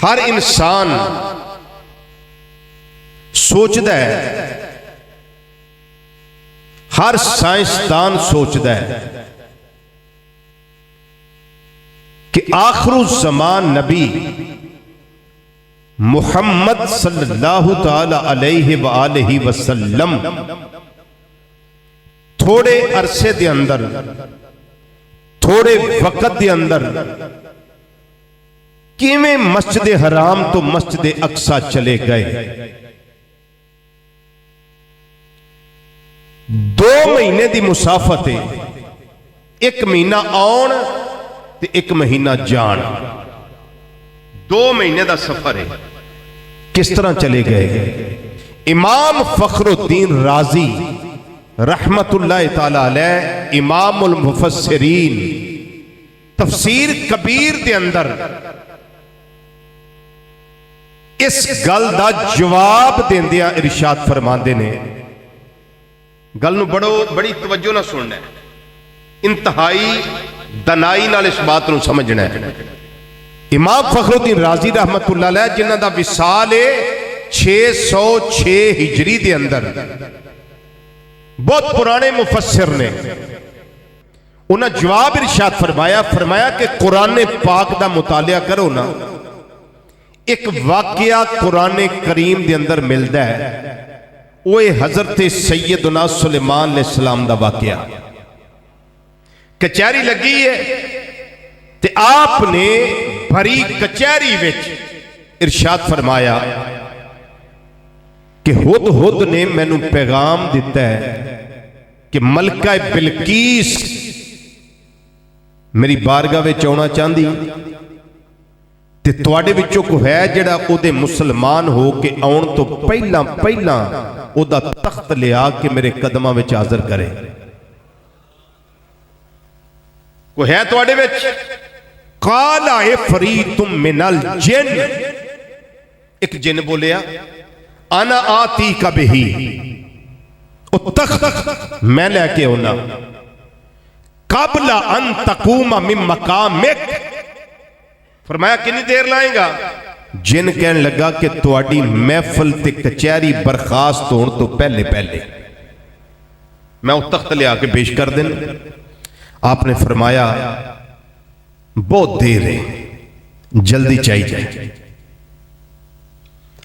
ہر انسان سوچتا ہے، ہر سائنسدان سوچتا ہے کہ آخر الزمان نبی محمد صلی اللہ تعالی علیہ وآلہ وسلم تھوڑے عرصے دے اندر، تھوڑے وقت دے اندر کیویں مسجد حرام تو مسجد اقصی چلے گئے۔ 2 مہینے دی مسافت ہے، 1 مہینہ آن تے 1 مہینہ جان، 2 مہینے دا سفر ہے۔ کس طرح چلے گئے؟ امام فخر الدین رازی رحمت اللہ تعالی علیہ، امام المفسرین، تفسیر کبیر دے اندر اس گل دا جواب دیندیاں ارشاد فرماندے نے، گل نو بڑی توجہ نہ سننا ہے، انتہائی دنائی نال اس بات نو سمجھنا ہے۔ امام فخر الدین رازی رحمت اللہ علیہ جنہ دا وصال ہے 606 ہجری دے اندر، بہت پرانے مفسر نے، انہاں جواب ارشاد فرمایا کہ قرآن پاک دا مطالعہ کرو نا، ایک واقعہ قرآن کریم دے اندر ملدا ہے، وہ حضرت سیدنا سلیمان علیہ السلام دا واقعہ۔ کچہری لگی ہے تے آپ نے بھری کچہری وچ ارشاد فرمایا کہ ہد نے مینوں پیغام دیتا ہے کہ ملکہ بلقیس میری بارگاہ وچ آنا چاہندی تے تواڈے وچوں کوئی ہے جڑا او دے مسلمان ہو کے آن تو پہلا او دا تخت لیا کے میرے قدماں وچ حاضر کرے؟ کوئی ہے تواڈے وچ؟ قال عفریت من الجن، ایک جن بولیا انا آتی کا بہی، او تخت میں لے کے ہونا، قبل ان تقوم من مقامک، فرمایا کنی دیر لائیں گا؟ جن کہنے لگا کہ تواڈی محفل تے کچہری برخاست ہون تو پہلے میں وہ تخت لے آ کے پیش کر دینا۔ آپ نے فرمایا بہت دیر ہے، جلدی چاہیے۔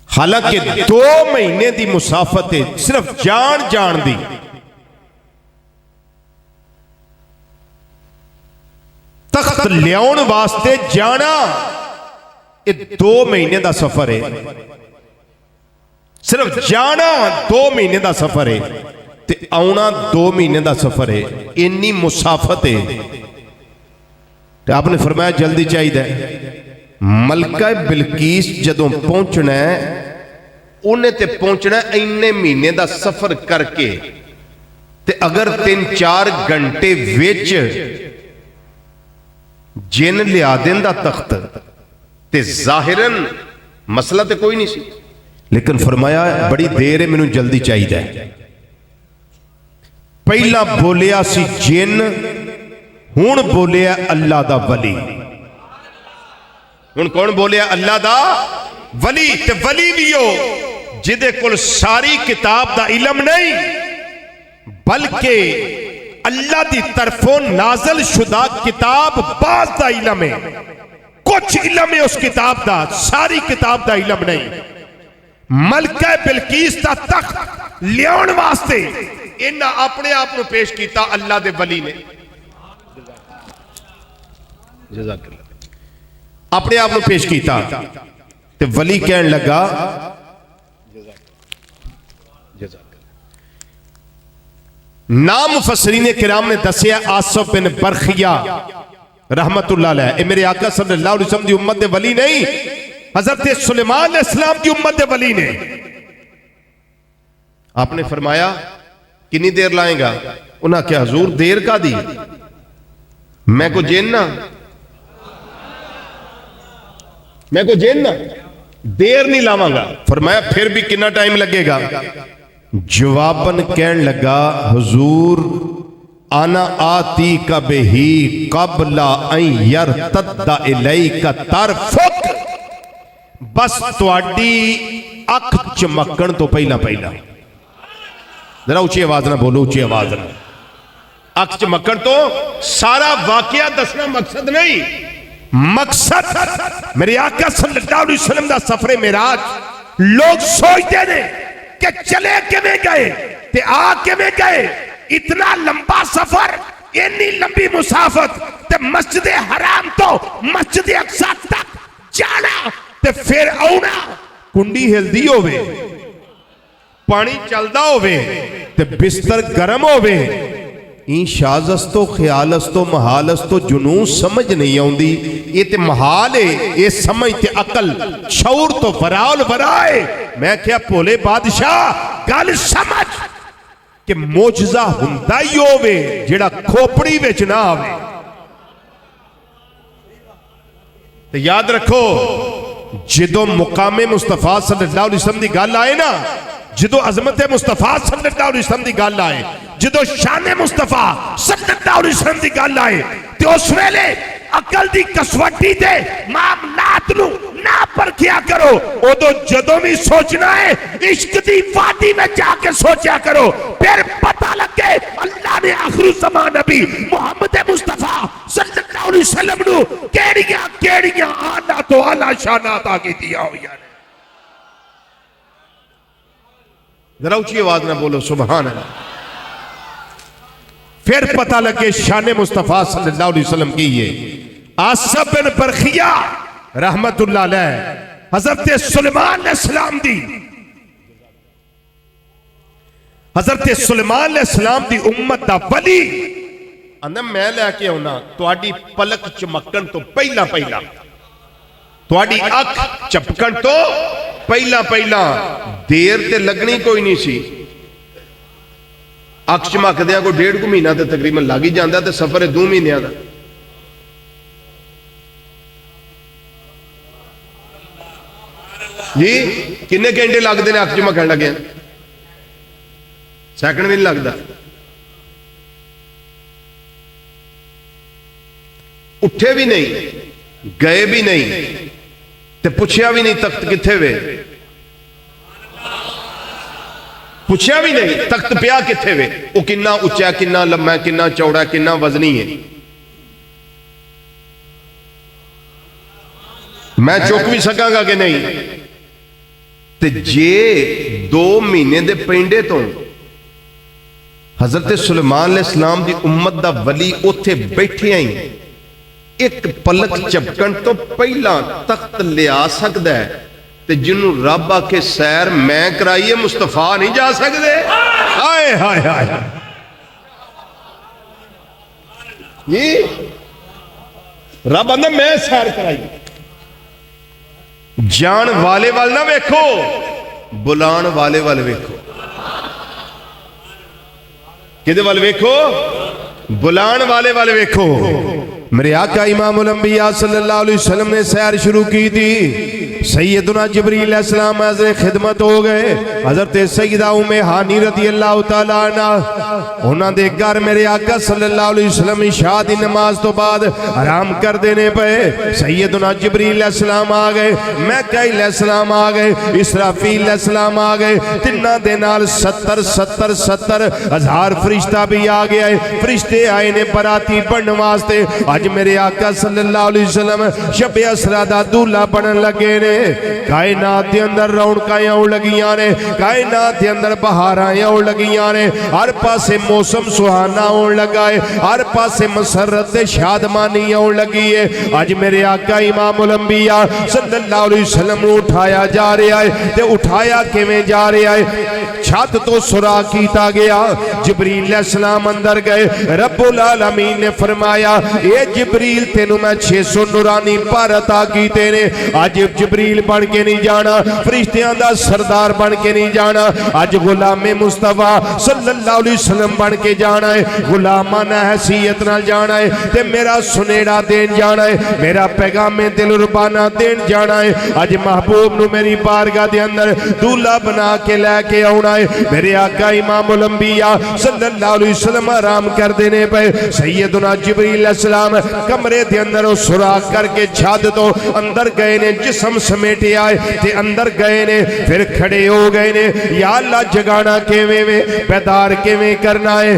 حالانکہ 2 مہینے دی مسافت ہے، صرف جان دی، تخت لیاؤن واسطے جانا یہ 2 مہینے دا سفر ہے، صرف جانا 2 مہینے دا سفر ہے تے آنا 2 مہینے دا سفر ہے، انی مسافت ہے۔ تے آپ نے فرمایا جلدی چاہیے۔ ملکہ بلقیس جدوں پہنچنا ہے، انہیں تے پہنچنا ہے اینے مہینے دا سفر کر کے، تے اگر 3-4 گھنٹے وچ جن لیا دین دا تخت تے ظاہراً مسئلہ تے کوئی نہیں سی، لیکن فرمایا بڑی دیر ہے، میں نے جلدی چاہیے۔ پہلا بولیا سی جن، ہون بولیا اللہ دا ولی۔ ہون کون بولیا؟ اللہ دا ولی۔ تے ولی لیو جدے کل ساری کتاب دا علم نہیں، بلکہ اللہ دی طرفوں نازل شدہ کتاب بعض دا علم ہے، کچھ علم ہے اس کتاب دا، ساری کتاب دا علم نہیں۔ ملکہ بلقیس دا تخت لیاؤن واسطے انہاں اپنے آپ کو پیش کیتا اللہ دے ولی نے، جزاک اللہ، اپنے آپ کو پیش کیتا تے ولی کہنے لگا نام مفسرین کرام نے دسیا آصف بن برخیہ رحمت اللہ علیہ، اے میرے آقا صلی اللہ علیہ وسلم دی امت دے ولی نہیں، حضرت سلیمان علیہ السلام دی امت دے ولی نے۔ آپ نے فرمایا کنی دیر لائیں گا؟ انہاں کیا حضور دیر کا دی؟ میں کو جیننا، میں کو جیننا، دیر نہیں لاواں گا۔ فرمایا پھر بھی کتنا ٹائم لگے گا؟ جواباً کہن لگا حضور انا آتی کا بہی قبل ان یرتد الیک طرفک، بس تواڈی اکھ چمکن تو پہلا پہلا، ذرا اونچی آواز نہ بولو، اونچی آواز نہ، اکھ چمکن تو سارا واقعہ دسنا مقصد نہیں، مقصد میرے آقا صلی اللہ علیہ وسلم دا سفر معراج لوگ سوچتے ہیں کہ چلے کے میں گئے تے آ کے میں گئے، اتنا لمبا سفر، اتنی لمبی مسافت تے مسجد حرام تو مسجد اقصی تک جانا تے پھر آنا، کنڈی ہلدی ہوئے، پانی چلدا ہوئے تے بستر گرم ہوئے، این شاز استو خیال استو محال استو جنون سمجھ نہیں آؤندی، یہ تے محال ہے، یہ سمجھ تے عقل شعور تو براول برائے۔ میں کیا پولے بادشاہ گل سمجھ کہ موجزہ ہندائی ہوئے جڑا کھوپڑی وچ نہ آوے۔ تو یاد رکھو جدو مقام مصطفیٰ صلی اللہ علیہ وسلم دی گل آئے نا، جدو عظمت مصطفیٰ صلی اللہ علیہ وسلم دی گل آئے، جدو شان مصطفیٰ صلی اللہ علیہ وسلم دی گل آئے، تو اس ویلے عقل دی کسوٹی دے معاملات نو نہ پرکھیا کرو، او تو جدو بھی سوچنا ہے عشق دی وادی میں جا کے سوچیا کرو، پھر پتہ لگے اللہ نے آخر الزمان نبی محمد مصطفیٰ صلی اللہ علیہ وسلم نو کیڑیاں آلہ تو آلہ شانات آگی دیا ہوئی ہے۔ ذرا اونچی آواز نہ بولو سبحان اللہ۔ پھر پتہ لگے شان مصطفیٰ صلی اللہ علیہ وسلم کی یہ آصف بن برخیہ رحمت اللہ علیہ حضرت سلیمان علیہ السلام دی، حضرت سلیمان علیہ السلام دی امت دا ولی اندر میں لے کے ہونا تواڈی پلک چمکن تو پہلا پہلا، تواڈی اکھ چمکن تو پہلا پہلا، دیر تے لگنی کوئی نہیں سی، اکھ چمک دیا کو 1.5 مہینہ تے تقریباً لگی جاندہ تے سفر 2 مہینے دا۔ جی کنے گھنٹے لگ دینے اکھ چمکن لگے، سیکنڈ بھی نہیں لگتا، اٹھے بھی نہیں، گئے بھی نہیں تے پوچھیا بھی نہیں تخت کتھے وے، پوچھیا بھی نہیں تخت پیا کتھے وے، وہ کنا اچھا کنا لمبا کنا چوڑا کنا وزنی ہے، میں چوک بھی سکاں گا کہ نہیں، تے جے 2 مہینے دے پینڈے تو حضرت سلیمان علیہ السلام دی امت دا ولی اوتھے بیٹھے آئیں، ایک پلک چپکن تو پہلا تخت لیا سکتا ہے، تے جنہوں رب آکے سیر میں کرائیے مصطفیٰ نہیں جا سکتے، آئے ہائے ہائے یہ رب آندہ میں سیر کرائیے، جان والے والے نہ ویکھو، بلان والے والے ویکھو، کدے والے ویکھو، بلان والے والے ویکھو۔ میرے آقا امام الانبیاء صلی اللہ علیہ وسلم نے سیر شروع کی تھی، سیدنا جبریل علیہ السلام حضر خدمت ہو گئے، حضرت سیدہ ام ہانی رضی اللہ تعالیٰ عنہ انہاں دے گھر میرے آقا صلی اللہ علیہ وسلم عشاء دی نماز تو بعد آرام کر دینے پہ سیدنا جبریل علیہ السلام آگئے، میکائیل علیہ السلام آگئے، اسرافیل علیہ السلام آگئے، تنہ دے نال 70 ہزار فرشتہ بھی آگئے آئے، فرشتے آئے نے براتی پڑھنے واسطے۔ آج میرے آقا صلی اللہ علیہ وسلم شب اسرا دا دولہ بنن لگے نے، کائنات دے اندر رونقائیں ہو لگیاں نے، کائنات دے اندر بہارائیں ہو لگیاں نے، ہر پاسے موسم سہانا ہو لگائے، ہر پاسے مسرت شادمانی ہو لگی ہے۔ آج میرے آقا امام الانبیاء صلی اللہ علیہ وسلم اٹھایا جا رہا ہے، تے اٹھایا کیویں جا رہا ہے، چھت تو سرا کیتا گیا، جبریل علیہ السلام اندر گئے، رب العالمین نے فرمایا اے جبریل تینوں میں 600 نورانی پر عطا کیتے نے، آج جبریل بن کے نہیں جانا، فرشتیاں دا سردار بن کے نہیں جانا، آج غلام مصطفیٰ صلی اللہ علیہ وسلم بن کے جانا ہے، غلامانہ حیثیت نہ جانا ہے، تے میرا سنیڑا دین جانا ہے، میرا پیغام دل ربانہ دین جانا ہے، آج محبوب نو میری بارگاہ دے اندر دولہ بنا کے لے کے آنا ہے میرے آقا امام الانبیاء صلی اللہ علیہ وسلم آرام کر دینے پہ سیدنا جبریل علیہ السلام کمرے دے اندر سوراخ کر کے چھاد تو اندر گئے نے جسم سمیٹے آئے تے اندر گئے نے پھر کھڑے ہو گئے نے یا اللہ جگانا کیویں میں بیدار کیویں کرنا ہے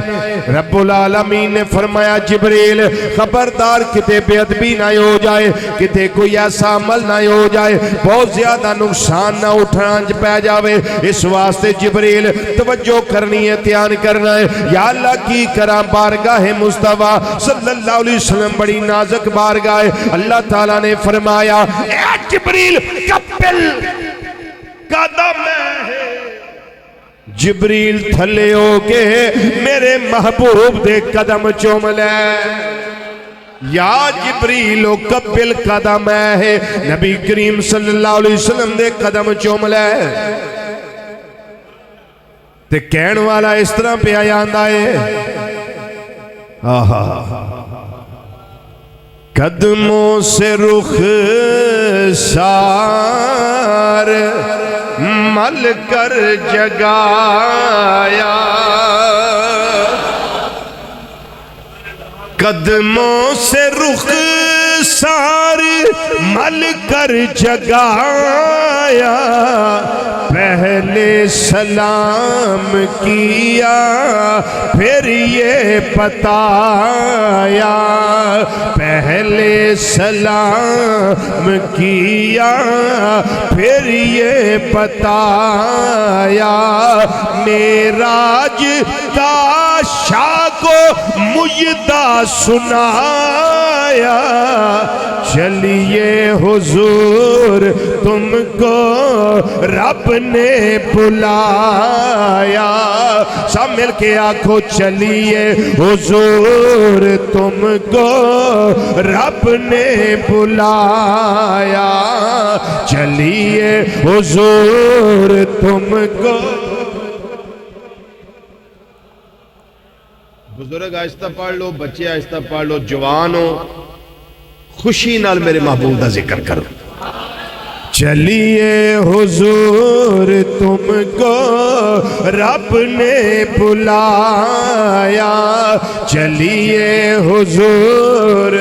رب العالمین نے فرمایا جبریل خبردار کتے بے ادبی نہ ہو جائے کتے کوئی ایسا عمل نہ ہو جائے بہت زیادہ نقصان نہ اٹھانج پہ جاوے اس واسطے جبریل توجہ کرنی ہے دھیان کرنا ہے یا اللہ کی کرام بارگاہ مصطفیٰ صلی اللہ علیہ وسلم بڑی نازک بارگاہ اللہ تعالیٰ نے فرمایا اے جبریل کپل قدم ہے جبریل تھلے ہو کے میرے محبوب دے قدم چوم لے یا جبریل قبل قدم ہے نبی کریم صلی اللہ علیہ وسلم دے قدم چوم لے تے کہن والا اس طرح پہ آیا آندہ ہے قدموں سے رخ سار مل کر جگایا قدموں سے رخ سار مل کر جگایا پہلے سلام کیا پھر یہ بتایا پہلے سلام کیا پھر یہ بتایا معراج کا شاہ کو مجدہ سنایا چلیے حضور تم کو رب نے بلایا سب مل کے آنکھوں چلیے حضور تم کو رب نے بلایا چلیے حضور تم کو بزرگ آہستہ پڑھ لو بچے آہستہ پڑھ لو جوان ہو خوشی نال میرے محبوب دا ذکر کرو چلیے حضور تم کو رب نے بلایا چلیے حضور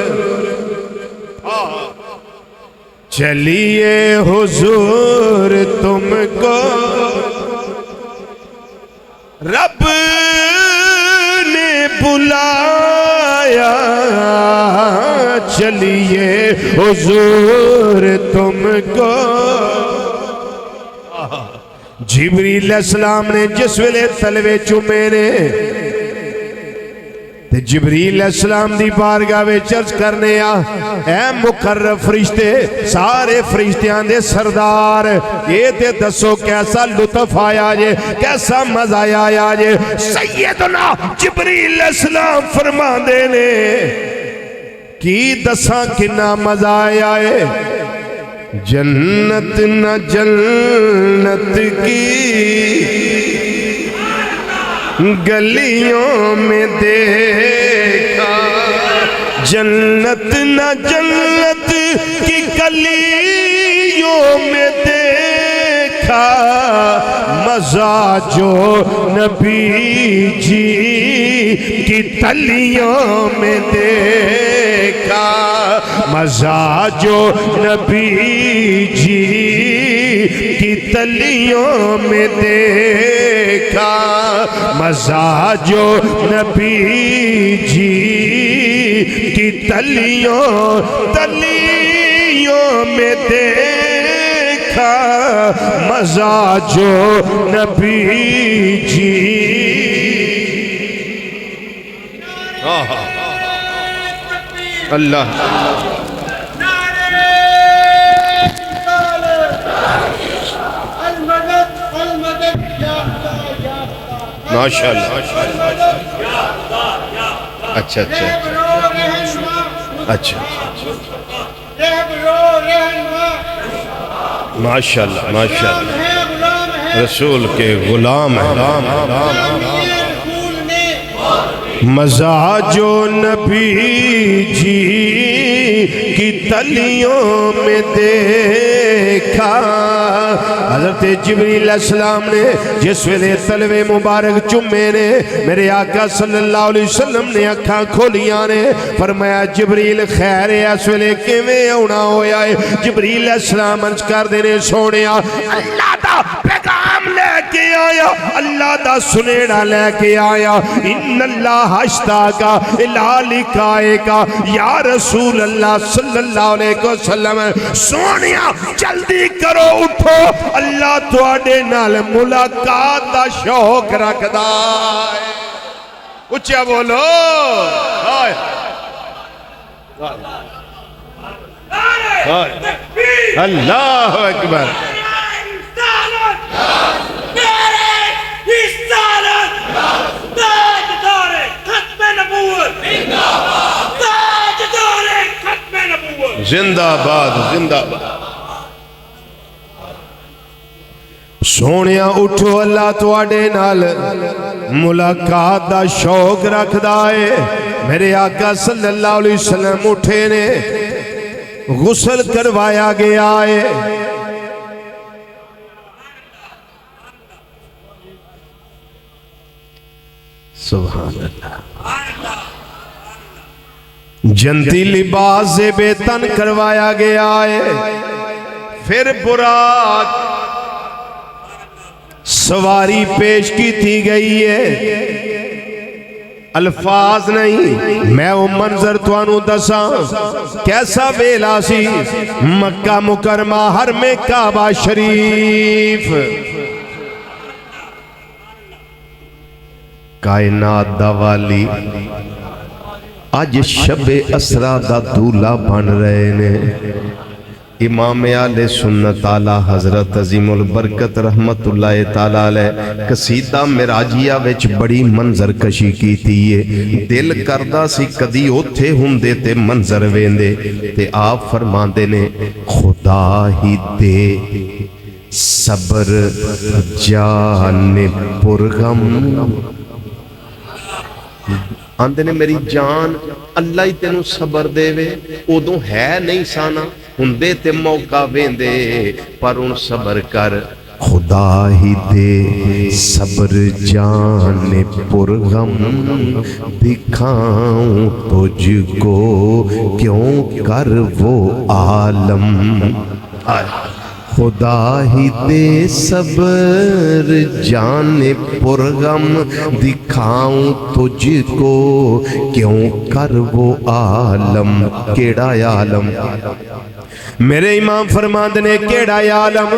چلیے حضور تم کو رب نے بلایا چلیے حضور تم کو جبریل علیہ السلام نے جس ویلے تلوے چومے نے جبریل علیہ السلام دی بارگاہ وچ عرض کرنے اے مقرب فرشتے سارے فرشتیاں دے سردار یہ تے دسو کیسا لطف آیا جے کیسا مزہ آیا جے سیدنا جبریل علیہ السلام فرما دے نے کی دساں کنا مزہ آیا ہے جنت نہ جنت کی گلیوں میں دیکھا جنت نہ جنت کی گلیوں میں دیکھا مزہ جو نبی جی کی تلیوں میں دیکھا مزہ جو نبی جی کی تلیوں میں دیکھا مزہ جو نبی جی کی تلیوں میں دیکھا مزہ جو نبی جی اللہ ماشاءاللہ اچھا اچھا ماشاءاللہ رسول کے غلام ہیں مزہ جو نبی جی کی تلیوں میں دیکھا حضرت جبریل علیہ السلام نے جس ویلے تلوے مبارک چمے نے میرے آقا صلی اللہ علیہ وسلم نے اکھاں کھولیاں نے فرمایا جبریل خیر ہے اس ویلے کیویں ہونا ہویا ہے جبریل علیہ السلام عرض کر دینے سونیا اللہ دا پیغام لے کے آیا اللہ دا سنیڑا لے کے آیا ان اللہ اشتاقا الالکائے کا یا رسول اللہ صلی اللہ علیہ وسلم سونیا جلدی کرو اٹھو اللہ تو آڈے نال ملاقات دا شوق رکھ دائے اچھا بولو اللہ اکبر زندہ باد زندہ باد سونیا اٹھو اللہ تواڈے نال ملاقات دا شوق رکھ دائے میرے آقا صلی اللہ علیہ وسلم اٹھے نے غسل کروایا گیا ہے سبحان اللہ جنتی لباس سے بے تن کروایا گیا ہے پھر براق سواری پیش کی تھی گئی ہے الفاظ نہیں میں وہ منظر توانو دساں کیسا ویلا سی مکہ مکرمہ حرم کعبہ شریف کائنات دا والی آج شب اسرا دا دولہ بن رہے نے امام اہل سنت تعالی حضرت عظیم البرکت رحمت اللہ تعالی علیہ قصیدہ معراجیہ وچ بڑی منظر کشی کی تھی دل کردہ سی کدی اوتھے ہوندے تے منظر ویندے تے آپ فرماندے نے خدا ہی دے صبر جان پرغم آندے نے میری جان اللہ ہی تینوں صبر دے وے ادوں ہے نہیں سانا ہندے تے موقع ویندے پر ان صبر کر خدا ہی دے صبر جان پرغم دکھاؤں تجھ کو کیوں کر وہ عالم خدا ہی دے صبر جان پرغم دکھاؤں تجھ کو کیوں کر وہ عالم کیڑا عالم میرے امام فرماند نے کیڑا عالم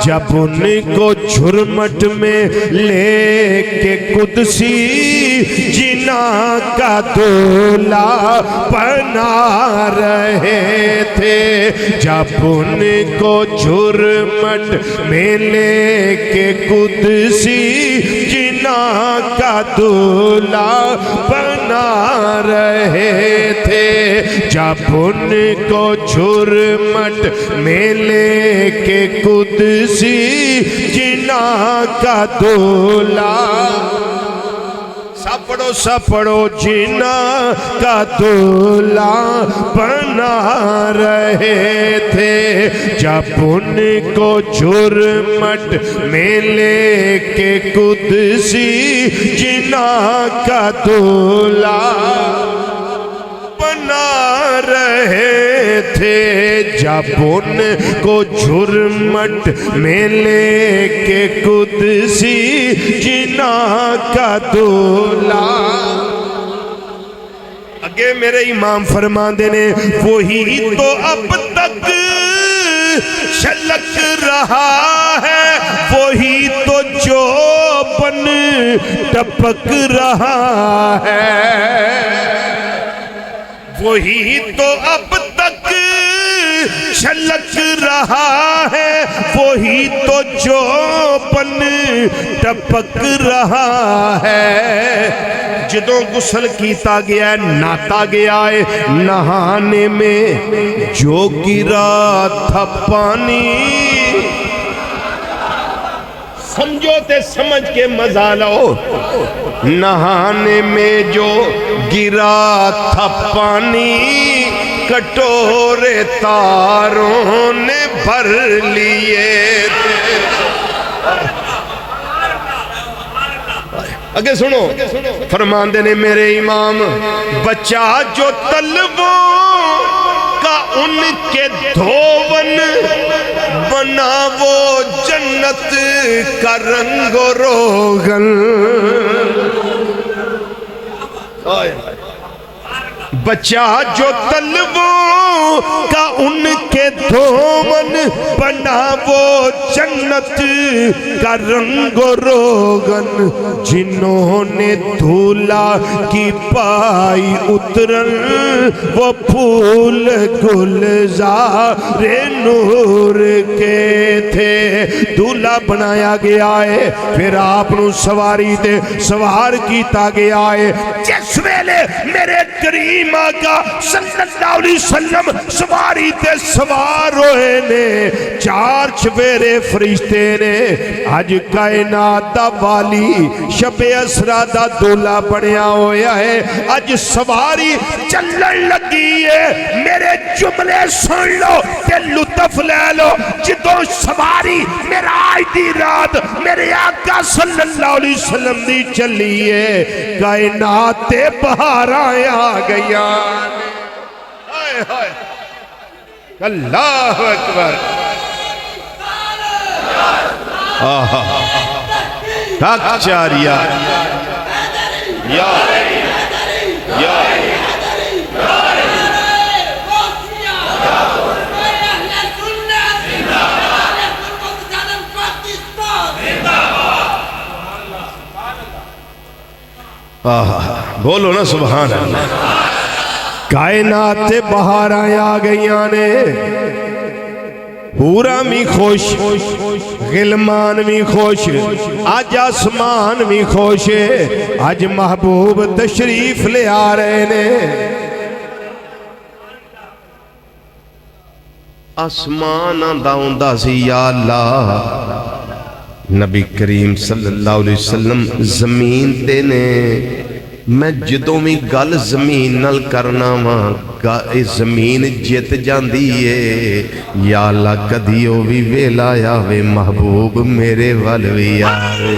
جب ان کو جھرمٹ میں لے کے قدسی جنا کا دولہ بنا رہے تھے جب ان کو جھرمٹ میں لے کے قدسی جنا کا دولہ بنا رہے تھے جب ان کو جھرمٹ میں لے کے قدسی جنا کا دولہ سپڑو جنا کا دولہ بنا رہے تھے جب ان کو جھرمٹ میں لے کے قدسی جنا کا دولہ بنا رہے تھے جب ان کو جھرمٹ میں لے کے قدسی جنا کا دولہ اگے میرے امام فرماندے نے وہی تو اب تک چھلک رہا ہے وہی تو جو بن ٹپک رہا ہے وہی تو اب تک چھلک رہا ہے وہی تو جو بن ٹپک رہا ہے جدوں غسل کیتا گیا ہے ناتا گیا ہے نہانے میں جو گرا تھا پانی سمجھو تے سمجھ کے مزہ لو نہانے میں جو گرا تھا پانی کٹورے تاروں نے بھر لیے تھے اگے سنو فرماندے نے میرے امام بچہ جو طلبوں کا ان کے دھون بنا وہ جنت کا رنگ و روغن بچہ جو طلبوں کا ان کے دھون بنا وہ جنت کا رنگ و روغن جنہوں نے دھولا کی پائی اترن وہ پھول گلزار نور کے تھے دھولا بنایا گیا ہے پھر آپ نو سواری دے سوار کیتا گیا ہے جس ویلے میرے کریم آقا صلی اللہ علیہ وسلم سواری تے سوار ہوئے نے چار چویرے فرشتے نے آج کائنات دا والی شب اسرا دا دولا بنیا ہویا ہے آج سواری چلن لگی ہے میرے جملے سن لو تے لطف لے لو جدوں سواری میرا آج دی رات میرے آقا صلی اللہ علیہ وسلم دی چلی ہے کائنات تے بہار آیا گیا اللہ اکبر تک چاریا یا بولو نا سبحان اللہ کائنات بہار آیا گئیاں نے حورا بھی خوش غلمان بھی خوش آج آسمان بھی خوش آج محبوب تشریف لے آ رہے نے آسمان آندہ سی یا اللہ نبی کریم صلی اللہ علیہ وسلم زمین تے نے میں جدوں میں گل زمین نل کرنا ماں زمین جت جاندی ہے یا اللہ کدیو بھی ویلا یاوے محبوب میرے والوی آوے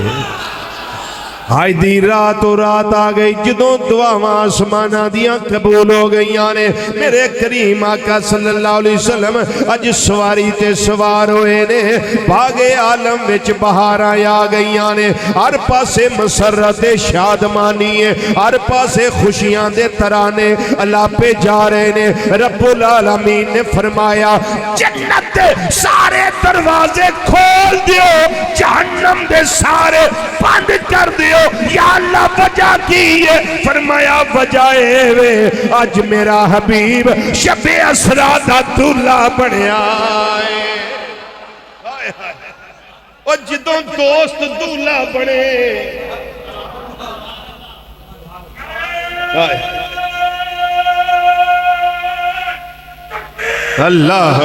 آج دی رات و رات آ گئی جدوں دعاواں آسمانہ دیاں قبول ہو گئی آنے میرے کریم آقا صلی اللہ علیہ وسلم اج سواری تے سوار ہوئے نے باغے عالم وچ بہار آیا گئی آنے ہر پاسے مسرت شادمانی ہے ہر پاسے خوشیاں دے ترانے اللہ پہ جا رہے نے رب العالمین نے فرمایا جنت دے سارے دروازے کھول دیو جہنم دے سارے بند کر دیو یا اللہ وجہ کی ہے فرمایا وجہ وے آج میرا حبیب شب اسرا دا دلہا بنیا اور جدوں دوست دلہا بنے اللہ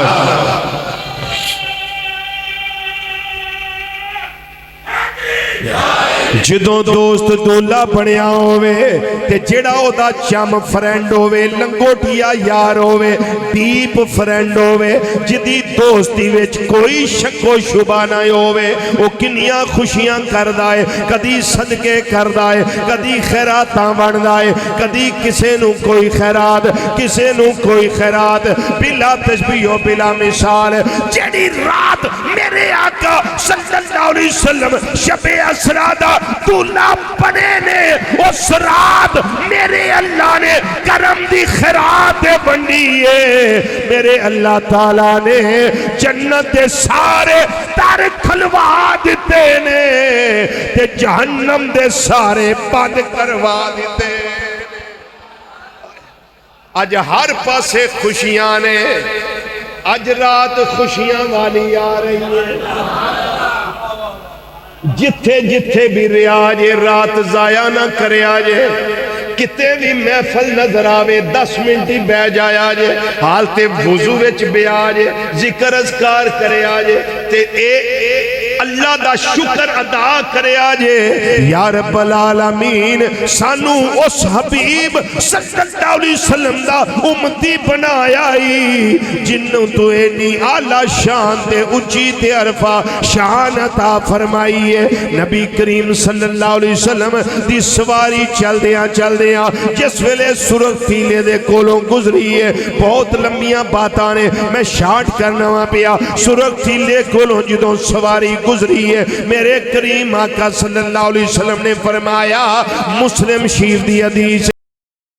جدوں دوست دولا بنیا ہوئے تے جڑا او دا چم فرینڈ ہوئے لنگوٹیا یار ہوئے دیپ فرینڈ ہوئے جدی دوستی وچ کوئی شک و شبہ نہ ہوئے او کنیاں خوشیاں کر دائے کدی صدقے کر دائے کدی خیراتاں بن دائے کدی کسے نو کوئی خیرات کسے نو کوئی خیرات بلا تشبیہ و بلا مثال جڑی رات میرے آقا صلی اللہ علیہ وسلم شب اسرا دا دلہا بنے نے اس رات میرے اللہ نے کرم دی خیرات بنڈی ہے میرے اللہ تعالیٰ نے جنت سارے در کھلوا دیتے نے تے جہنم دے سارے بند کروا دیتے آج ہر پاسے خوشیاں نے آج رات خوشیاں والی آ رہی ہے جتھے جتھے بھی ریاجے رات ضائع نہ کرے آجے کتے بھی محفل نظر آوے 10 منٹی بے جائے آجے حالتے وضو وچ بے آجے ذکر اذکار کرے آجے تے اللہ دا شکر ادا کرے آجے یا رب العالمین سانو اس حبیب صلی اللہ علیہ وسلم دا امتی بنایا ہی جنوں تو اینی اعلیٰ شان تے اچھی تے عرفہ شان عطا فرمائی ہے نبی کریم صلی اللہ علیہ وسلم دی سواری چل دیاں جس ویلے سرخ تیلے دے کولوں گزری ہے بہت لمبیاں باتاں نے میں شارٹ کرنا ہوا پیا سرخ تیلے کولوں جدوں سواری گزری ہے میرے کریم آقا صلی اللہ علیہ وسلم نے فرمایا مسلم شریف دی حدیث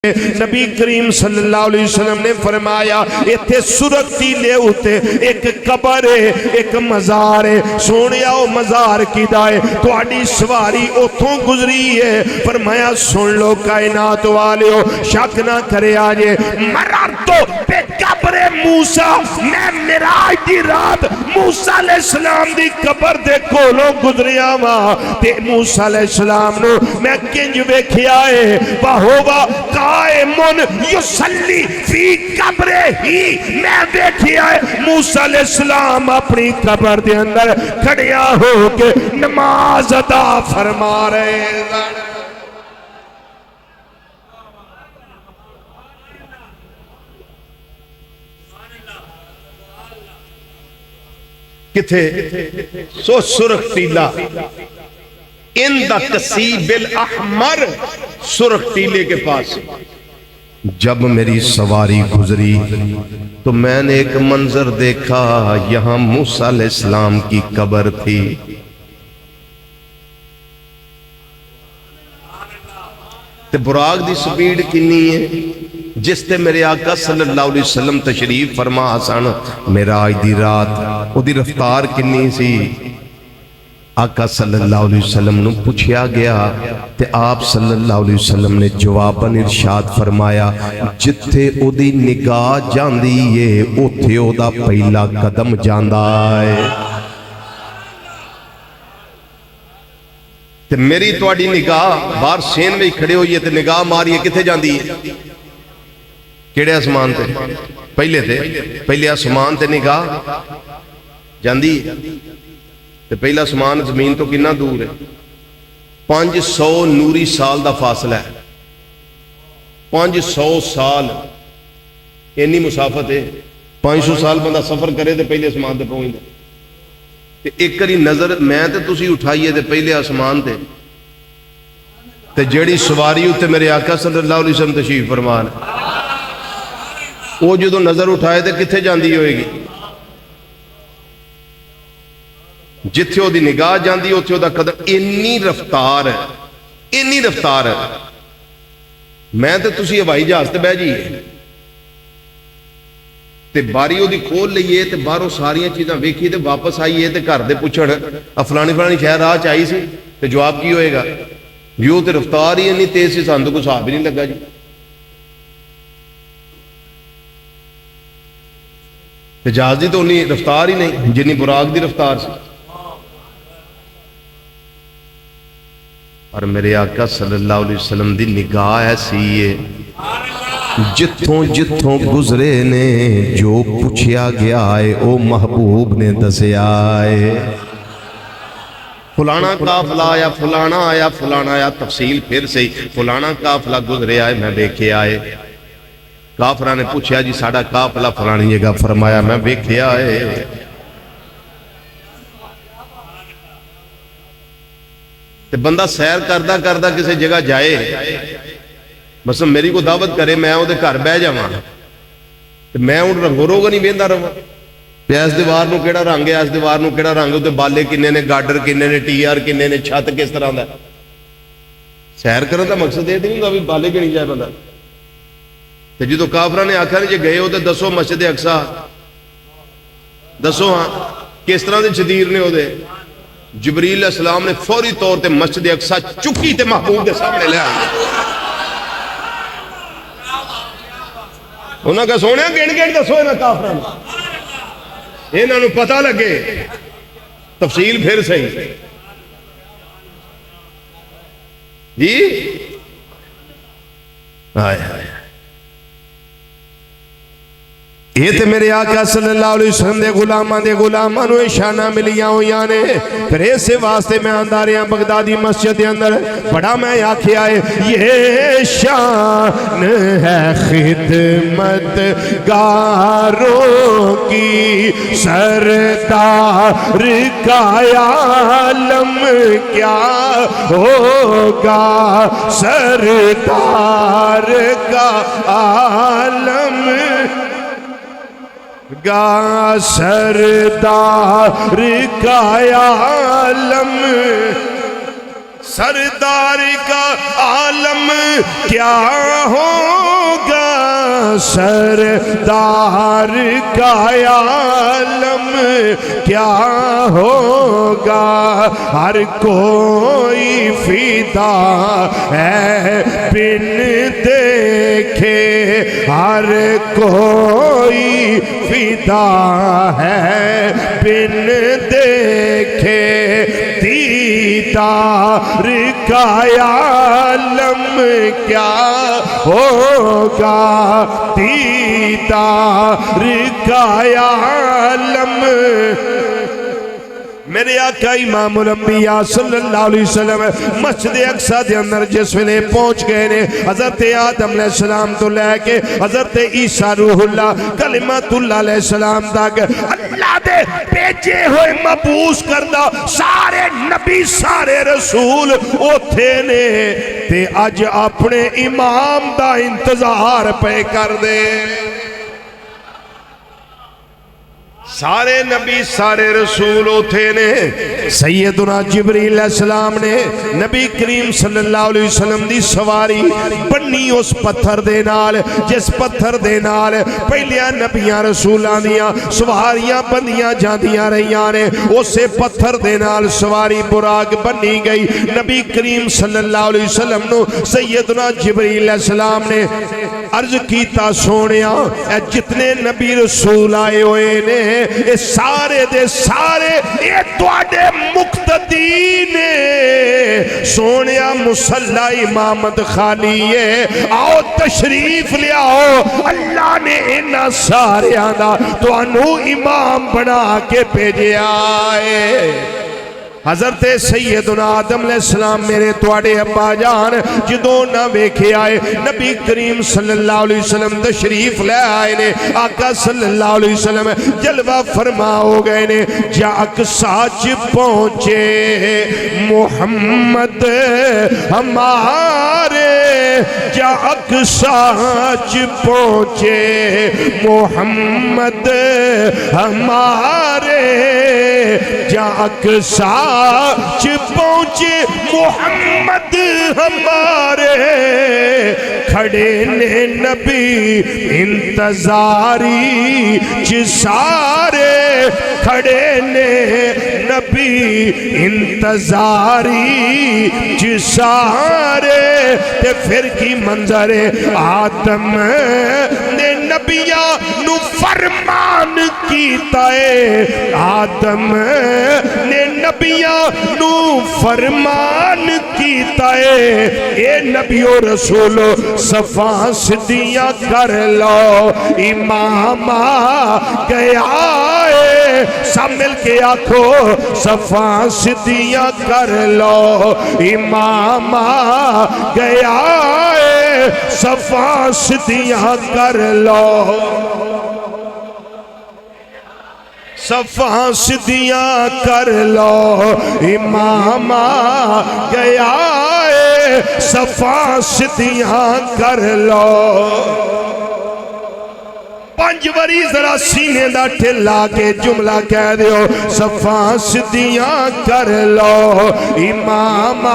نبی کریم صلی اللہ علیہ وسلم نے فرمایا ایتھے سرخ تیلے ہوتے ایک قبر ہے ایک مزار ہے سونیا او مزار کی دائے تو آڑی سواری اتھوں گزری ہے فرمایا سن لو کائنات والے ہو شک نہ کرے آجے مراتو پہ قبر موسیٰ میں معراج دی رات موسیٰ علیہ السلام دی قبر دے کولوں گزریا ماں تے موسیٰ علیہ السلام نو میں کنج ویکھیا ہے وہوہ قائمون یسلی فی قبر ہی میں دیکھیا ہے موسیٰ علیہ السلام اپنی قبر دے اندر کھڑیا ہو کے نماز ادا فرما رہے ہیں کتھے سو سرخ تیلہ اند کسیب الاحمر سرخ تیلے کے پاس جب میری سواری گزری تو میں نے ایک منظر دیکھا یہاں موسیٰ علیہ السلام کی قبر تھی تے براق دی سپیڈ کنی ہے جس تے میرے آقا صلی اللہ علیہ وسلم تشریف فرما آسان معراج دی رات او دی رفتار کنی سی آقا صلی اللہ علیہ وسلم نو پوچھیا گیا تے آپ صلی اللہ علیہ وسلم نے جواباً ارشاد فرمایا جتھے او دی نگاہ جاندی ہے اوتھے او دا پہلا قدم جاندہ ہے تے میری توڑی نگاہ بار سین میں کھڑے ہوئی ہے تے نگاہ ماری ہے کتھے جاندی ہے کیڑے آسمان تے پہلے آسمان تے نگاہ جاندی ہے تے پہلا آسمان زمین تو کنا دور ہے 500 نوری سال دا فاصلہ ہے 500 سال اینی مسافت ہے 500 سال بندہ سفر کرے تے پہلے آسمان تے پہنچ دے تے ایک کری نظر میں تے تسی اٹھائیے تے پہلے آسمان تے جیڑی سواری ہوتے میرے آقا صلی اللہ علیہ وسلم تشریف فرمان وہ جدو نظر اٹھائے تے کتھے جاندی ہوئے گی جتھے ہو دی نگاہ جاندی ہوتے ہو دا قدم انی رفتار ہے میں تے تسی ہوائی جہاز تے بہ جائیے تے باری ہو دی کھول لئیے تے باہروں ساریاں چیزاں ویکھی تے واپس آئیے تے گھر دے پوچھڑ فلانی شہر راہ چاہیے سی تے جواب کی ہوئے گا یوں تے رفتار ہی انی تیز سی ساندو کو صحاب ہی نہیں لگا جی تے جہاز دی تو انہی رفتار ہی نہیں جنہی براق دی رفتار سی اور میرے آقا صلی اللہ علیہ وسلم دی نگاہ ایسی ہے جتھوں گزرے نے جو پوچھیا گیا ہے او محبوب نے دسے آئے فلانا قافلہ آیا فلانا آیا تفصیل پھر سے فلانا قافلہ گزرے آئے میں دیکھے آئے کافرہ نے پوچھیا جی ساڑھا قافلہ فلانی جگہ فرمایا میں دیکھے آئے بندہ سیر کردہ کسی جگہ جائے بس میری کو دعوت کرے میں وہ گھر بہ جاواں میں ان رنگو روگا نہیں بہندا رہا اس دیوار نو کیڑا رنگ ہے اس دیوار نو کیڑا رنگ ہے بالے کنے نے گارڈر کنے نے ٹی آر کنے نے چھت کس طرح دا سیر کرنے دا مقصد یہ نہیں ہوتا بھی بالے گنی جائے بندہ تے جدوں کافراں نے آکھیا جے گئے ہو تے دسو مسجد اقصی دسو ہاں کس طرح دے شدیر نے دے جبریل علیہ السلام نے فوری طور تے مسجد اقصی چکی تے محبوب دے سامنے لے آیا انہاں کا سونے گن دسو انہاں کافراں انہاں نوں پتہ لگے تفصیل پھر صحیح جی ہائے ہائے یہ تے میرے آقا صلی اللہ علیہ وسلم دے غلاماں نو شانہ ملیاں ہویاں نے. پھر اسے واسطے میں آندہ رہے ہیں بغدادی مسجد دے اندر بڑا میں آکھے آئے یہ شان ہے خدمت گاروں کی سردار کا عالم کیا ہوگا سردار کا عالم گا سردار کا عالم سردار کا عالم کیا ہوگا سردار کا عالم کیا ہوگا ہر کوئی فدا ہے بن دیکھے ہر کوئی فدا ہے بن دیکھے دیدار کا عالم کیا ہوگا دیدار کا عالم. میرے آقا امام الانبیاء صلی اللہ علیہ وسلم مسجد اقصی دے اندر جس ویلے پہنچ گئے نے حضرت آدم علیہ السلام تو لے کے حضرت عیسیٰ روح اللہ کلمت اللہ علیہ السلام تک اللہ دے بھیجے ہوئے مبعوث کردہ سارے نبی سارے رسول اوتھے نے تے اج اپنے امام دا انتظار پہ کر دے. سارے نبی سارے رسول ہوتے نے سیدنا جبریل علیہ السلام نے نبی کریم صلی اللہ علیہ وسلم دی سواری بنی اس پتھر دے نال جس پتھر دے نال پہلیاں نبیاں رسولاں دیاں سواریاں بندیاں جاندیاں رہیاں نے اسے پتھر دے نال سواری براق بنی گئی. نبی کریم صلی اللہ علیہ وسلم نو سیدنا جبریل علیہ السلام نے عرض کیتا سونیا اے جتنے نبی رسول آئے ہوئے نے اے سارے دے سارے اے تواڈے مقتدی نے سونیا مصلی امامت خالی ہے آؤ تشریف لے آؤ اللہ نے انہاں سارے آدھا تو انہوں امام بنا کے بھیجے آئے. حضرت سیدنا آدم علیہ السلام میرے تواڈے ابا جان جدوں نہ ویکھے آئے نبی کریم صلی اللہ علیہ وسلم تشریف لے آئے نے آقا صلی اللہ علیہ وسلم جلوہ فرما ہو گئے نے جا اقصی پہنچے محمد ہمارے جا اقصی پہنچے محمد ہمارے جا اقصی پہنچے محمد ہمارے کھڑے نے نبی انتظاری سارے کھڑے نے نبی انتظاری سارے تے پھر کی منظر آدم نے نبیاں نو فرمان کیتا ہے آدم نے نبیاں نو فرمان کیتا ہے اے نبی و رسول صفا صدیاں کر لو امام گیا ہے سب مل کے آکھو صفا صدیاں کر لو امام گیا ہے صفا صدیاں کر لو صفا صدیاں کر لو امام گیا ہے صفا صدیاں کر لو. پنج وری ذرا سینے دا ٹھلا کے جملہ کہہ دیو صفا صدیاں کر لو امام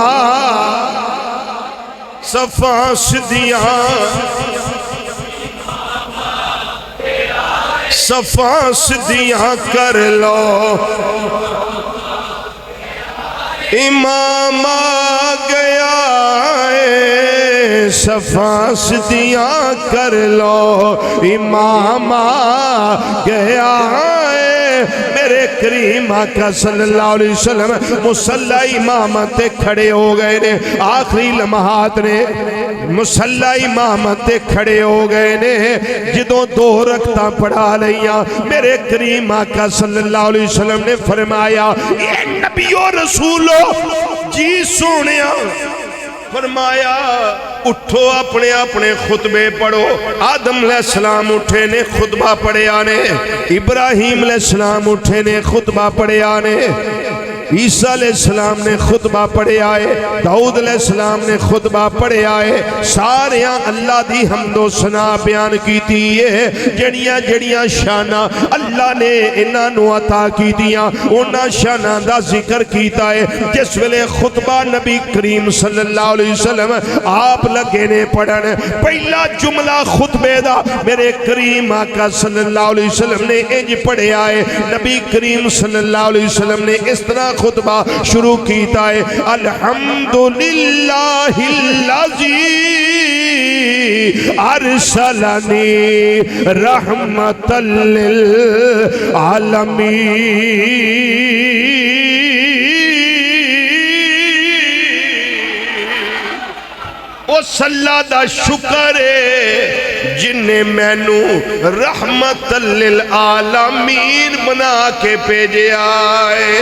صفا صدیاں صفا صدیاں کر لو امام گیا ہے صفا صدیاں کر لو امام گیا ہے میرے کریم آقا صلی اللہ علیہ وسلم مصلی امامت تے کھڑے ہو گئے نے، آخری لمحات نے مصلی امامت تے کھڑے ہو گئے نے، جدوں 2 رکعتاں پڑھا لیاں میرے کریم آقا صلی اللہ علیہ وسلم نے فرمایا اے نبی و رسولو جی سونیا، فرمایا اٹھو اپنے اپنے خطبے پڑھو۔ آدم علیہ السلام اٹھے نے خطبہ پڑھے آنے، ابراہیم علیہ السلام اٹھے نے خطبہ پڑھے آنے، عیسیٰ علیہ السلام نے خطبہ پڑھے آئے، داؤد علیہ السلام نے خطبہ پڑھے آئے، ساریاں اللہ دی حمد و ثنا بیان کیتی ہے، جڑیاں جڑیاں شانہ اللہ نے انہاں نو عطا کیتیاں انہاں شانہ دا ذکر کیتا ہے۔ جس ویلے خطبہ نبی کریم صلی اللہ علیہ وسلم آپ لگے نے پڑھن، پہلا جملہ خطبے دا میرے کریم آقا صلی اللہ علیہ وسلم نے انج پڑھے آئے، نبی کریم صلی اللہ علیہ وسلم نے اس طرح خطبہ شروع کیتا ہے، الحمدللہ الذی ارسلنی رحمتا للعالمین۔ او صلی دا شکر ہے جن نے میں نو رحمت للعالمین بنا کے بھیجا ہے۔